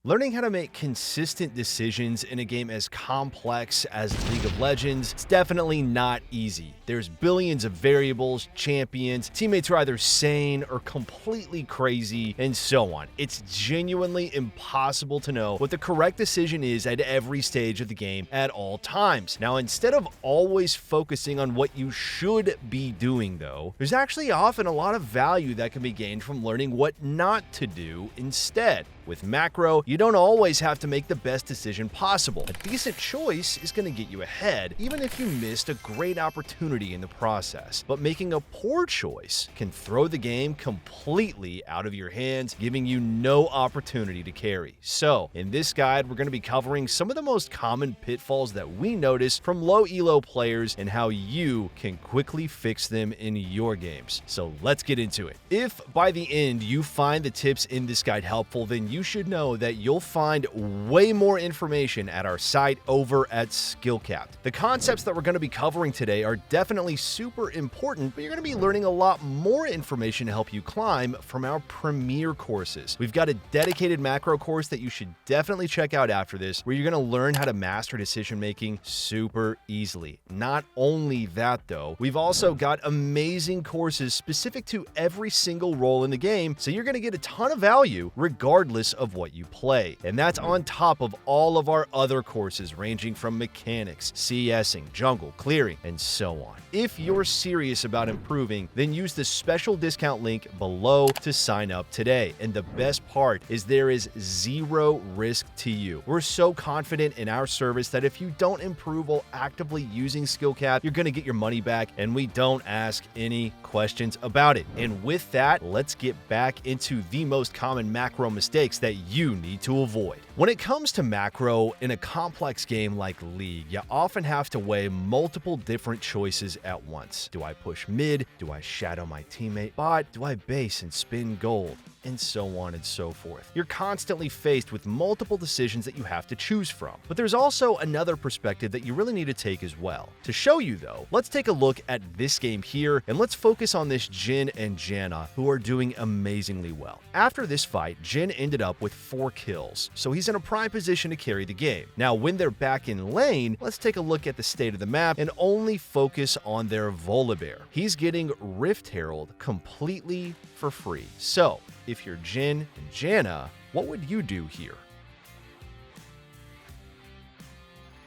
Learning how to make consistent decisions in a game as complex as League of Legends is definitely not easy. There's billions of variables, champions, teammates are either sane or completely crazy, and so on. It's genuinely impossible to know what the correct decision is at every stage of the game at all times. Now, instead of always focusing on what you should be doing, though, there's actually often a lot of value that can be gained from learning what not to do instead. With macro, you don't always have to make the best decision possible. A decent choice is going to get you ahead, even if you missed a great opportunity in the process. But making a poor choice can throw the game completely out of your hands, giving you no opportunity to carry. So, in this guide, we're going to be covering some of the most common pitfalls that we notice from low elo players and how you can quickly fix them in your games. So let's get into it. If by the end you find the tips in this guide helpful, then you should know that you'll find way more information at our site over at SkillCapped. The concepts that we're going to be covering today are definitely super important, but you're going to be learning a lot more information to help you climb from our premier courses. We've got a dedicated macro course that you should definitely check out after this, where you're going to learn how to master decision making super easily. Not only that though, we've also got amazing courses specific to every single role in the game, so you're going to get a ton of value regardless of what you play. And that's on top of all of our other courses ranging from mechanics, CSing, jungle, clearing, and so on. If you're serious about improving, then use the special discount link below to sign up today. And the best part is there is zero risk to you. We're so confident in our service that if you don't improve while actively using SkillCapped, you're going to get your money back, and we don't ask any questions about it. And with that, let's get back into the most common macro mistakes that you need to avoid. When it comes to macro in a complex game like League, you often have to weigh multiple different choices at once. Do I push mid? Do I shadow my teammate bot? Do I base and spin gold? And so on and so forth. You're constantly faced with multiple decisions that you have to choose from. But there's also another perspective that you really need to take as well. To show you though, let's take a look at this game here, and let's focus on this Jhin and Janna, who are doing amazingly well. After this fight, Jhin ended up with 4 kills, so he's in a prime position to carry the game. Now, when they're back in lane, let's take a look at the state of the map and only focus on their Volibear. He's getting Rift Herald completely for free. So, if you're Jhin and Janna, what would you do here?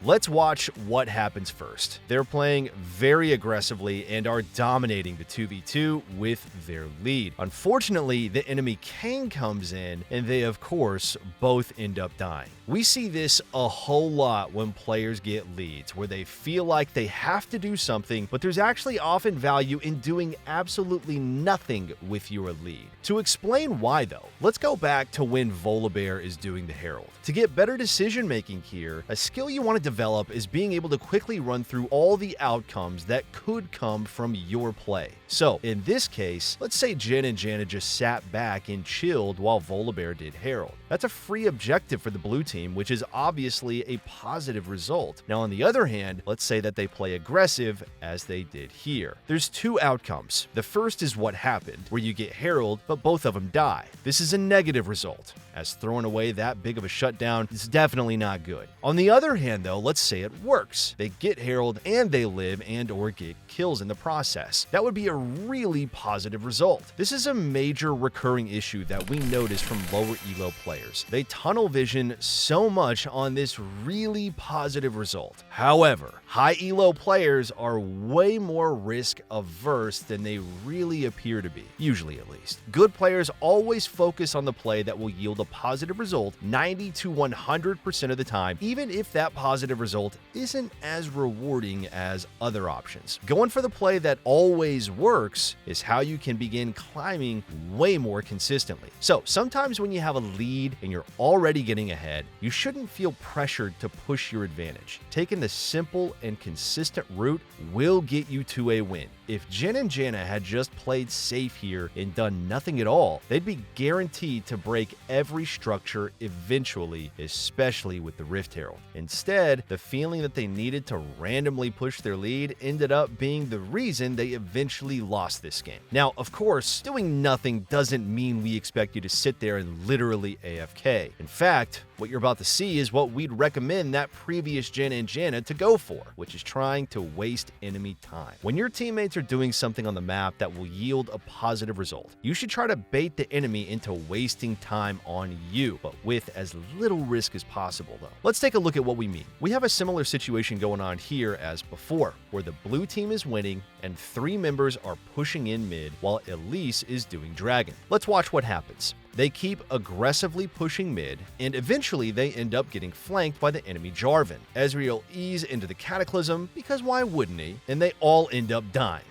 Let's watch what happens first. They're playing very aggressively and are dominating the 2v2 with their lead. Unfortunately, the enemy Kayn comes in, and they, of course, both end up dying. We see this a whole lot when players get leads, where they feel like they have to do something, but there's actually often value in doing absolutely nothing with your lead. To explain why, though, let's go back to when Volibear is doing the Herald. To get better decision making here, a skill you want to develop is being able to quickly run through all the outcomes that could come from your play. So, in this case, let's say Jhin and Janna just sat back and chilled while Volibear did Herald. That's a free objective for the blue team, which is obviously a positive result. Now, on the other hand, let's say that they play aggressive as they did here. There's 2 outcomes. The first is what happened, where you get Herald, but both of them die. This is a negative result, as throwing away that big of a shutdown is definitely not good. On the other hand, though, let's say it works. They get Herald and they live and or get kills in the process. That would be a really positive result. This is a major recurring issue that we notice from lower elo players. They tunnel vision so much on this really positive result. However, high elo players are way more risk averse than they really appear to be, usually at least. Good players always focus on the play that will yield a positive result 90 to 100% of the time, even if that positive result isn't as rewarding as other options. Going for the play that always works is how you can begin climbing way more consistently. So sometimes when you have a lead and you're already getting ahead, you shouldn't feel pressured to push your advantage. Taking the simple and consistent route will get you to a win. If Jhin and Janna had just played safe here and done nothing at all, they'd be guaranteed to break every structure eventually, especially with the Rift Herald. Instead, the feeling that they needed to randomly push their lead ended up being the reason they eventually lost this game. Now, of course, doing nothing doesn't mean we expect you to sit there and literally AFK. In fact, What you're about to see is what we'd recommend that previous gen and Janna to go for, which is trying to waste enemy time. When your teammates are doing something on the map that will yield a positive result, you should try to bait the enemy into wasting time on you, but with as little risk as possible though. Let's take a look at what we mean. We have a similar situation going on here as before, where the blue team is winning and 3 members are pushing in mid while Elise is doing Dragon. Let's watch what happens. They keep aggressively pushing mid, and eventually they end up getting flanked by the enemy Jarvan. Ezreal E's into the Cataclysm, because why wouldn't he? And they all end up dying.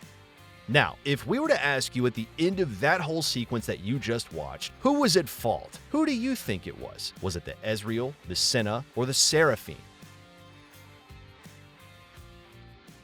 Now, if we were to ask you at the end of that whole sequence that you just watched, who was at fault? Who do you think it was? Was it the Ezreal, the Senna, or the Seraphine?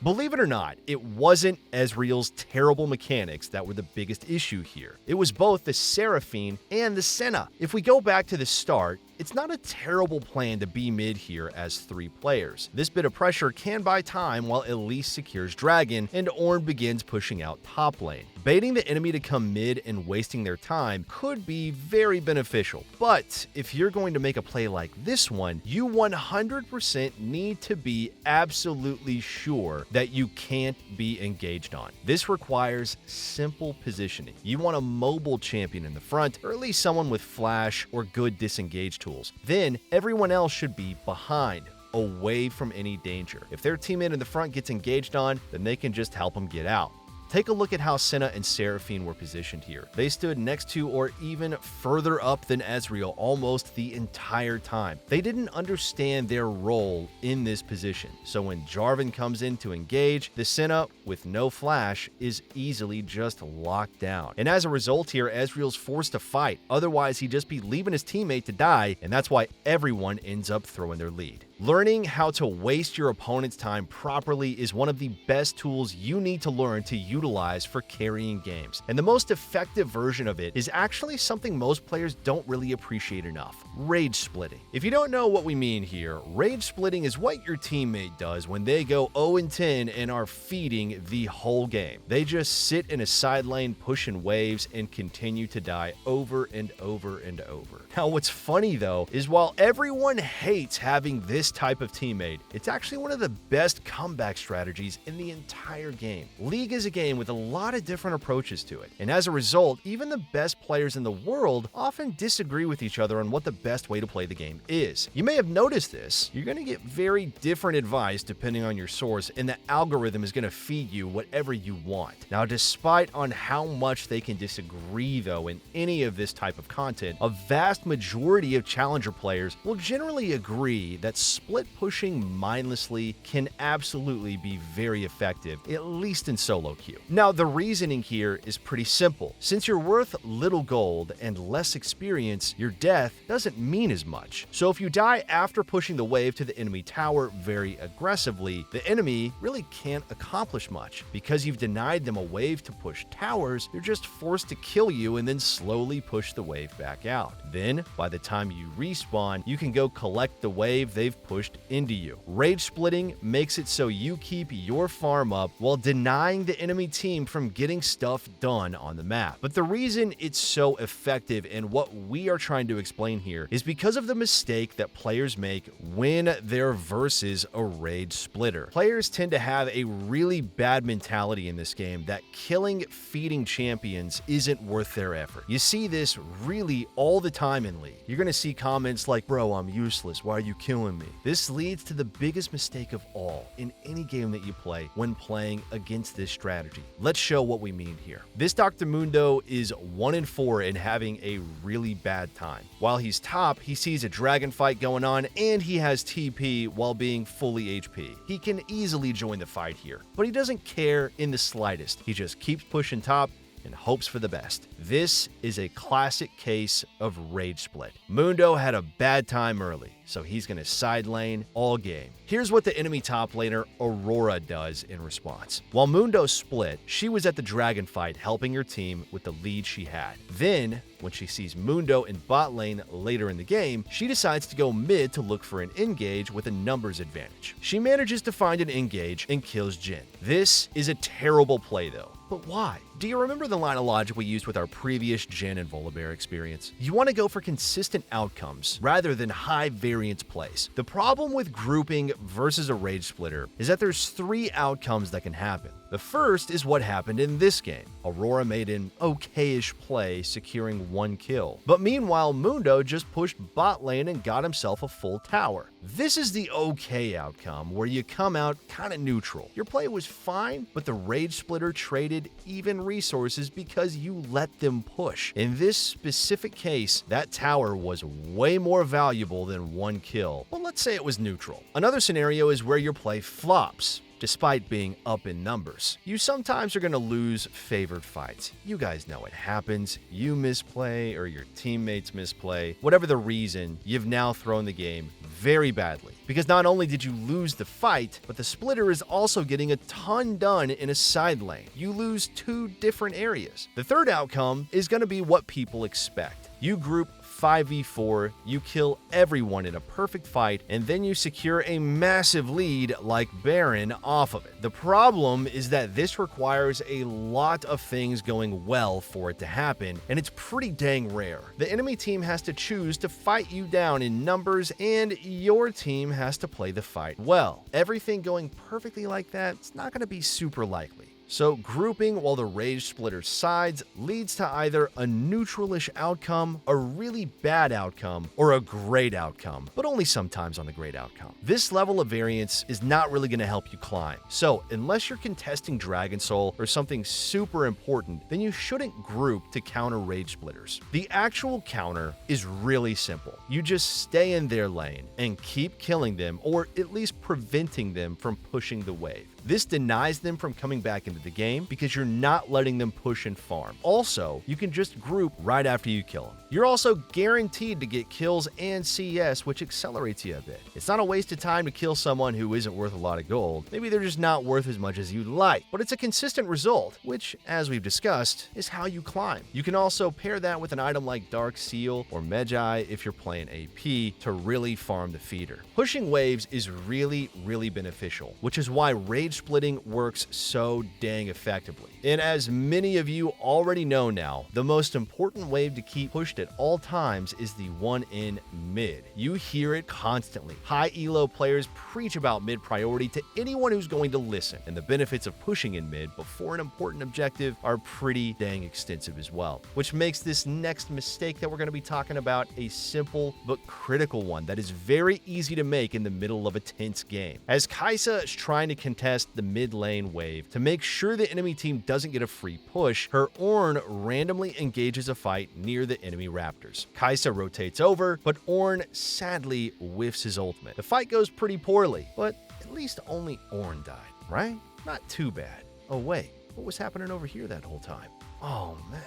Believe it or not, it wasn't Ezreal's terrible mechanics that were the biggest issue here. It was both the Seraphine and the Senna. If we go back to the start, it's not a terrible plan to be mid here as 3 players. This bit of pressure can buy time while Elise secures Dragon and Ornn begins pushing out top lane. Baiting the enemy to come mid and wasting their time could be very beneficial, but if you're going to make a play like this one, you 100% need to be absolutely sure that you can't be engaged on. This requires simple positioning. You want a mobile champion in the front, or at least someone with flash or good disengage tools. Then everyone else should be behind, away from any danger. If their teammate in the front gets engaged on, then they can just help them get out. Take a look at how Senna and Seraphine were positioned here. They stood next to or even further up than Ezreal almost the entire time. They didn't understand their role in this position. So when Jarvan comes in to engage, the Senna, with no flash, is easily just locked down. And as a result here, Ezreal's forced to fight. Otherwise, he'd just be leaving his teammate to die, and that's why everyone ends up throwing their lead. Learning how to waste your opponent's time properly is one of the best tools you need to learn to utilize for carrying games. And the most effective version of it is actually something most players don't really appreciate enough: rage splitting. If you don't know what we mean here, rage splitting is what your teammate does when they go 0-10 and are feeding the whole game. They just sit in a side lane pushing waves and continue to die over and over and over. Now, what's funny though is while everyone hates having this type of teammate, it's actually one of the best comeback strategies in the entire game. League is a game with a lot of different approaches to it, and as a result, even the best players in the world often disagree with each other on what the best way to play the game is. You may have noticed this. You're going to get very different advice depending on your source, and the algorithm is going to feed you whatever you want. Now, despite on how much they can disagree though in any of this type of content, a vast majority of challenger players will generally agree that split pushing mindlessly can absolutely be very effective, at least in solo queue. Now, the reasoning here is pretty simple. Since you're worth little gold and less experience, your death doesn't mean as much. So if you die after pushing the wave to the enemy tower very aggressively, the enemy really can't accomplish much. Because you've denied them a wave to push towers, they're just forced to kill you and then slowly push the wave back out. Then, by the time you respawn, you can go collect the wave they've pushed into you. Rage splitting makes it so you keep your farm up while denying the enemy team from getting stuff done on the map. But the reason it's so effective and what we are trying to explain here is because of the mistake that players make when they're versus a rage splitter. Players tend to have a really bad mentality in this game that killing feeding champions isn't worth their effort. You see this really all the time in League. You're going to see comments like, "Bro, I'm useless. Why are you killing me?" This leads to the biggest mistake of all in any game that you play when playing against this strategy. Let's show what we mean here. This Dr. Mundo is 1-4 and having a really bad time. While he's top, he sees a dragon fight going on and he has TP while being fully HP. He can easily join the fight here, but he doesn't care in the slightest. He just keeps pushing top and hopes for the best. This is a classic case of rage split. Mundo had a bad time early. so he's going to side lane all game. Here's what the enemy top laner Aurora does in response. While Mundo split, she was at the dragon fight helping her team with the lead she had. Then, when she sees Mundo in bot lane later in the game, she decides to go mid to look for an engage with a numbers advantage. She manages to find an engage and kills Jhin. This is a terrible play though. But why? Do you remember the line of logic we used with our previous Jhin and Volibear experience? You want to go for consistent outcomes rather than high variance plays. The problem with grouping versus a Rage Splitter is that there's 3 outcomes that can happen. The first is what happened in this game. Aurora made an okay-ish play, securing 1 kill. But meanwhile, Mundo just pushed bot lane and got himself a full tower. This is the okay outcome, where you come out kinda neutral. Your play was fine, but the Rage Splitter traded even resources because you let them push. In this specific case, that tower was way more valuable than 1 kill. Well, let's say it was neutral. Another scenario is where your play flops. Despite being up in numbers, you sometimes are going to lose favored fights. You guys know it happens. You misplay or your teammates misplay. Whatever the reason, you've now thrown the game very badly. Because not only did you lose the fight, but the splitter is also getting a ton done in a side lane. You lose 2 different areas. The third outcome is going to be what people expect. You group 5v4, you kill everyone in a perfect fight, and then you secure a massive lead like Baron off of it. The problem is that this requires a lot of things going well for it to happen, and it's pretty dang rare. The enemy team has to choose to fight you down in numbers, and your team has to play the fight well. Everything going perfectly like that, it's not going to be super likely. So grouping while the Rage Splitter sides leads to either a neutralish outcome, a really bad outcome, or a great outcome, but only sometimes on the great outcome. This level of variance is not really going to help you climb. So unless you're contesting Dragon Soul or something super important, then you shouldn't group to counter Rage Splitters. The actual counter is really simple. You just stay in their lane and keep killing them, or at least preventing them from pushing the wave. This denies them from coming back into the game because you're not letting them push and farm. Also, you can just group right after you kill them. You're also guaranteed to get kills and CS, which accelerates you a bit. It's not a waste of time to kill someone who isn't worth a lot of gold. Maybe they're just not worth as much as you'd like, but it's a consistent result, which, as we've discussed, is how you climb. You can also pair that with an item like Dark Seal or Medjay if you're playing AP to really farm the feeder. Pushing waves is really beneficial, which is why Rage Splitting works so dang effectively. And as many of you already know now, the most important wave to keep pushed at all times is the one in mid. You hear it constantly. High elo players preach about mid priority to anyone who's going to listen, and the benefits of pushing in mid before an important objective are pretty dang extensive as well, which makes this next mistake that we're going to be talking about a simple but critical one that is very easy to make in the middle of a tense game. As Kai'Sa is trying to contest the mid lane wave to make sure the enemy team doesn't get a free push, her Ornn randomly engages a fight near the enemy Raptors. Kai'Sa rotates over, but Ornn sadly whiffs his ultimate. The fight goes pretty poorly, but at least only Ornn died, right? Not too bad. Oh wait, what was happening over here that whole time? Oh man.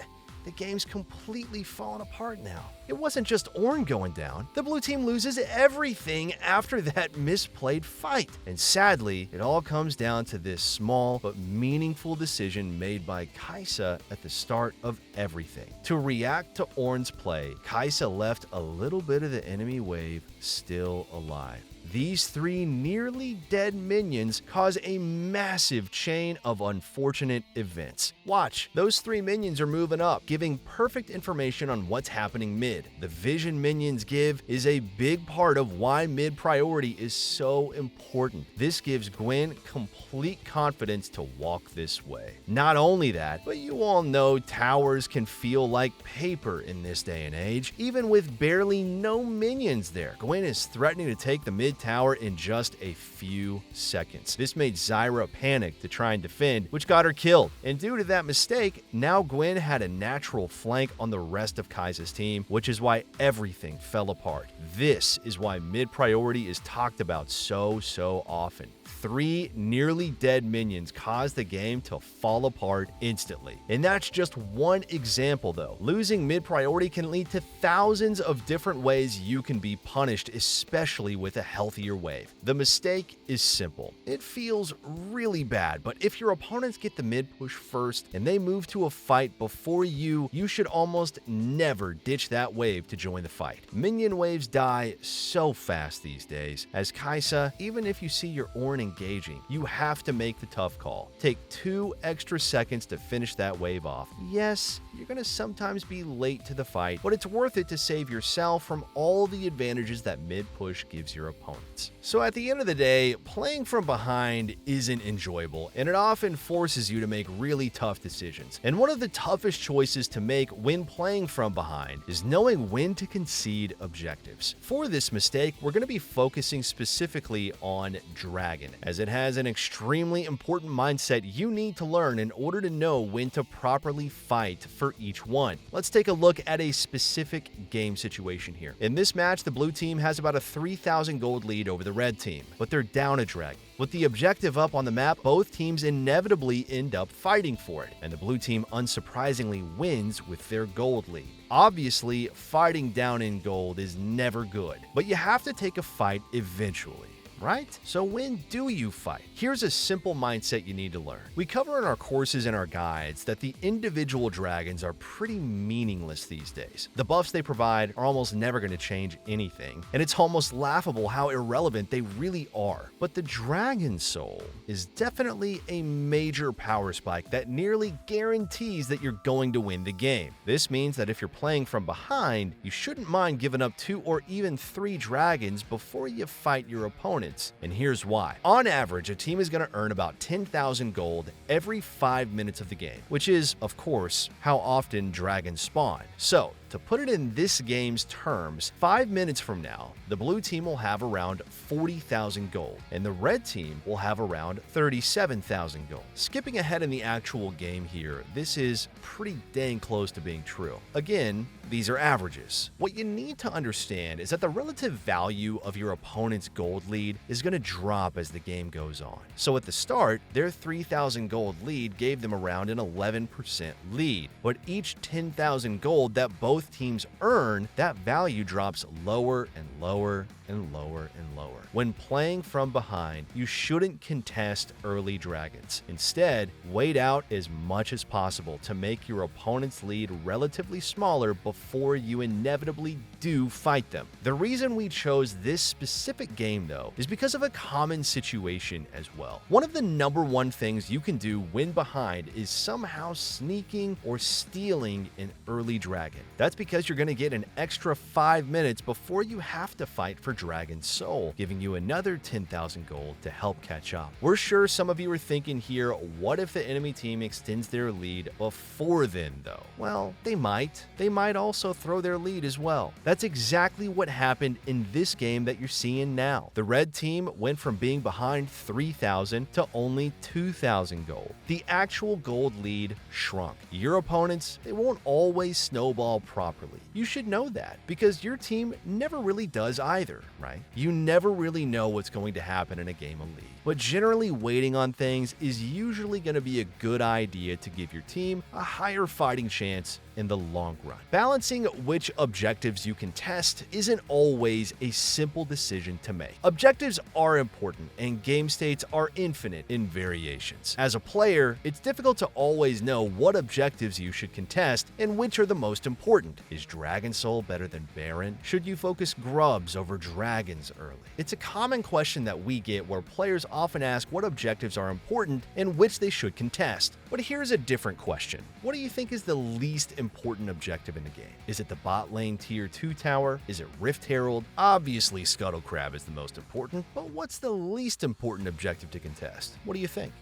The game's completely fallen apart now. It wasn't just Ornn going down. The blue team loses everything after that misplayed fight. And sadly, it all comes down to this small but meaningful decision made by Kai'Sa at the start of everything. To react to Ornn's play, Kai'Sa left a little bit of the enemy wave still alive. These 3 nearly dead minions cause a massive chain of unfortunate events. Watch, those 3 minions are moving up, giving perfect information on what's happening mid. The vision minions give is a big part of why mid priority is so important. This gives Gwen complete confidence to walk this way. Not only that, but you all know towers can feel like paper in this day and age. Even with barely no minions there, Gwen is threatening to take the mid mid tower in just a few seconds. This made Zyra panic to try and defend, which got her killed. And due to that mistake, now Gwen had a natural flank on the rest of Kai'Sa's team, which is why everything fell apart. This is why mid priority is talked about so often. 3 nearly dead minions caused the game to fall apart instantly. And that's just one example though. Losing mid priority can lead to thousands of different ways you can be punished, especially with a healthier wave. The mistake is simple. It feels really bad, but if your opponents get the mid push first and they move to a fight before you should almost never ditch that wave to join the fight. Minion waves die so fast these days. As Kai'Sa, even if you see your Ornn engaging, you have to make the tough call. Take 2 extra seconds to finish that wave off. Yes, you're gonna sometimes be late to the fight, but it's worth it to save yourself from all the advantages that mid push gives your opponents. So at the end of the day, playing from behind isn't enjoyable, and it often forces you to make really tough decisions. And one of the toughest choices to make when playing from behind is knowing when to concede objectives. For this mistake, we're going to be focusing specifically on Dragon, as it has an extremely important mindset you need to learn in order to know when to properly fight for each one. Let's take a look at a specific game situation here. In this match, the blue team has about a 3,000 gold lead over the red team, but they're down a dragon. With the objective up on the map, both teams inevitably end up fighting for it, and the blue team unsurprisingly wins with their gold lead. Obviously, fighting down in gold is never good, but you have to take a fight eventually. Right? So when do you fight? Here's a simple mindset you need to learn. We cover in our courses and our guides that the individual dragons are pretty meaningless these days. The buffs they provide are almost never going to change anything, and it's almost laughable how irrelevant they really are. But the Dragon Soul is definitely a major power spike that nearly guarantees that you're going to win the game. This means that if you're playing from behind, you shouldn't mind giving up 2 or even 3 dragons before you fight your opponent. And here's why. On average, a team is going to earn about 10,000 gold every 5 minutes of the game, which is, of course, how often dragons spawn. So, to put it in this game's terms, 5 minutes from now, the blue team will have around 40,000 gold, and the red team will have around 37,000 gold. Skipping ahead in the actual game here, this is pretty dang close to being true. Again, these are averages. What you need to understand is that the relative value of your opponent's gold lead is going to drop as the game goes on. So at the start, their 3,000 gold lead gave them around an 11% lead, but each 10,000 gold that both teams earn, that value drops lower and lower and lower and lower. When playing from behind, you shouldn't contest early dragons. Instead, wait out as much as possible to make your opponent's lead relatively smaller before you inevitably do fight them. The reason we chose this specific game though is because of a common situation as well. One of the number one things you can do when behind is somehow sneaking or stealing an early dragon. That's because you're going to get an extra 5 minutes before you have to fight for Dragon Soul, giving you another 10,000 gold to help catch up. We're sure some of you are thinking here, what if the enemy team extends their lead before then though? Well, they might. They might also throw their lead as well. That's exactly what happened in this game that you're seeing now. The red team went from being behind 3,000 to only 2,000 gold. The actual gold lead shrunk. Your opponents, they won't always snowball properly. You should know that because your team never really does either, right? You never really know what's going to happen in a game of League. But generally waiting on things is usually going to be a good idea to give your team a higher fighting chance in the long run. Balancing which objectives you can test isn't always a simple decision to make. Objectives are important and game states are infinite in variations. As a player, it's difficult to always know what objectives you should contest and which are the most important. Is Dragon Soul better than Baron? Should you focus grubs over dragons early? It's a common question that we get where players often ask what objectives are important and which they should contest. But here's a different question. What do you think is the least important objective in the game? Is it the bot lane tier 2 tower? Is it Rift Herald? Obviously Scuttle Crab is the most important, but what's the least important objective to contest? What do you think?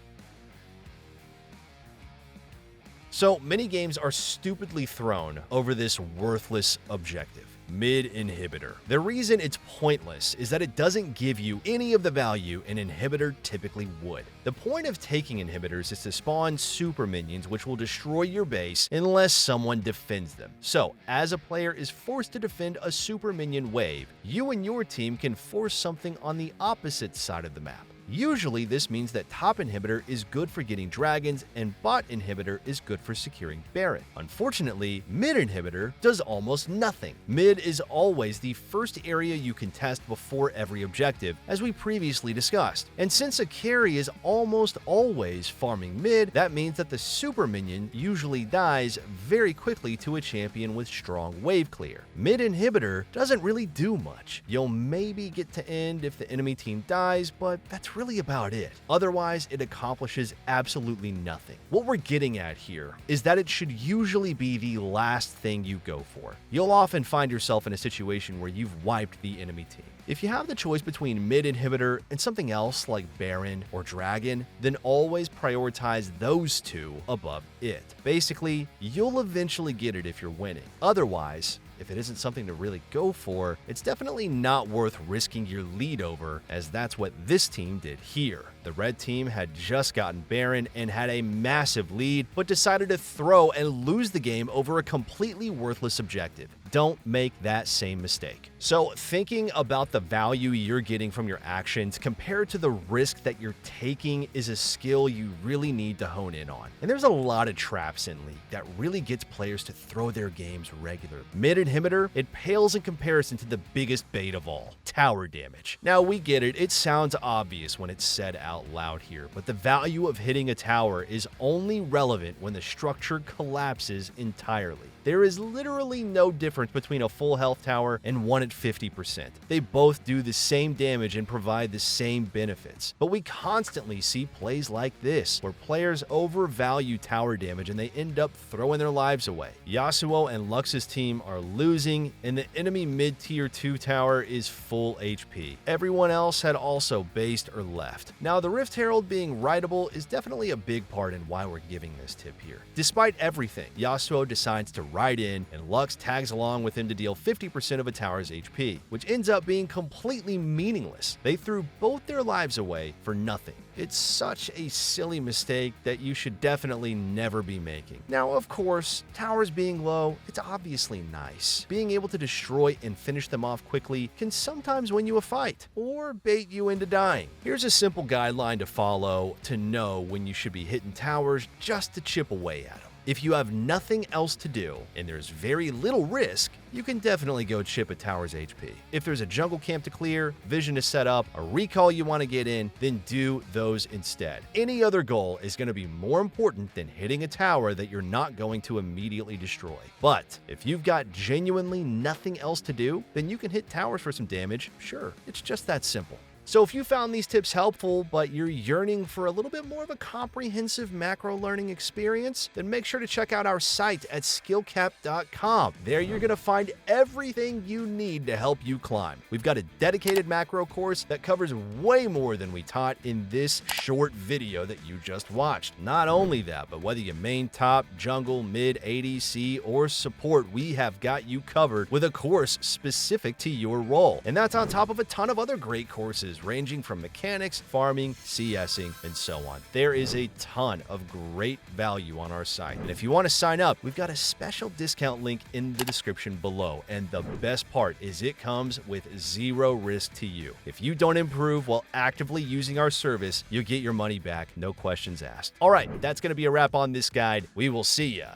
So many games are stupidly thrown over this worthless objective. Mid inhibitor. The reason it's pointless is that it doesn't give you any of the value an inhibitor typically would. The point of taking inhibitors is to spawn super minions which will destroy your base unless someone defends them. So, as a player is forced to defend a super minion wave, you and your team can force something on the opposite side of the map. Usually this means that top inhibitor is good for getting dragons and bot inhibitor is good for securing Baron. Unfortunately, mid inhibitor does almost nothing. Mid is always the first area you can test before every objective, as we previously discussed. And since a carry is almost always farming mid, that means that the super minion usually dies very quickly to a champion with strong wave clear. Mid inhibitor doesn't really do much. You'll maybe get to end if the enemy team dies, but that's really about it. Otherwise, it accomplishes absolutely nothing. What we're getting at here is that it should usually be the last thing you go for. You'll often find yourself in a situation where you've wiped the enemy team. If you have the choice between mid inhibitor and something else like Baron or Dragon, then always prioritize those two above it. Basically, you'll eventually get it if you're winning. Otherwise, if it isn't something to really go for, it's definitely not worth risking your lead over, as that's what this team did here. The red team had just gotten Baron and had a massive lead, but decided to throw and lose the game over a completely worthless objective. Don't make that same mistake. So, thinking about the value you're getting from your actions compared to the risk that you're taking is a skill you really need to hone in on. And there's a lot of traps in League that really gets players to throw their games regularly. Mid inhibitor, it pales in comparison to the biggest bait of all, tower damage. Now we get it, it sounds obvious when it's said out loud here, but the value of hitting a tower is only relevant when the structure collapses entirely. There is literally no difference between a full health tower and one at 50%. They both do the same damage and provide the same benefits. But we constantly see plays like this, where players overvalue tower damage and they end up throwing their lives away. Yasuo and Lux's team are losing, and the enemy mid-tier 2 tower is full HP. Everyone else had also based or left. Now, the Rift Herald being writable is definitely a big part in why we're giving this tip here. Despite everything, Yasuo decides to ride in, and Lux tags along with him to deal 50% of a tower's HP, which ends up being completely meaningless. They threw both their lives away for nothing. It's such a silly mistake that you should definitely never be making. Now, of course, towers being low, it's obviously nice. Being able to destroy and finish them off quickly can sometimes win you a fight, or bait you into dying. Here's a simple guideline to follow to know when you should be hitting towers just to chip away at them. If you have nothing else to do and there's very little risk, you can definitely go chip a tower's HP. If there's a jungle camp to clear, vision to set up, a recall you want to get in, then do those instead. Any other goal is going to be more important than hitting a tower that you're not going to immediately destroy. But if you've got genuinely nothing else to do, then you can hit towers for some damage. Sure, it's just that simple. So if you found these tips helpful, but you're yearning for a little bit more of a comprehensive macro learning experience, then make sure to check out our site at skillcapped.com. There you're going to find everything you need to help you climb. We've got a dedicated macro course that covers way more than we taught in this short video that you just watched. Not only that, but whether you main top, jungle, mid, ADC, or support, we have got you covered with a course specific to your role. And that's on top of a ton of other great courses ranging from mechanics, farming, CSing, and so on. There is a ton of great value on our site. And if you want to sign up, we've got a special discount link in the description below. And the best part is it comes with zero risk to you. If you don't improve while actively using our service, you'll get your money back, no questions asked. All right, that's going to be a wrap on this guide. We will see ya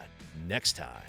next time.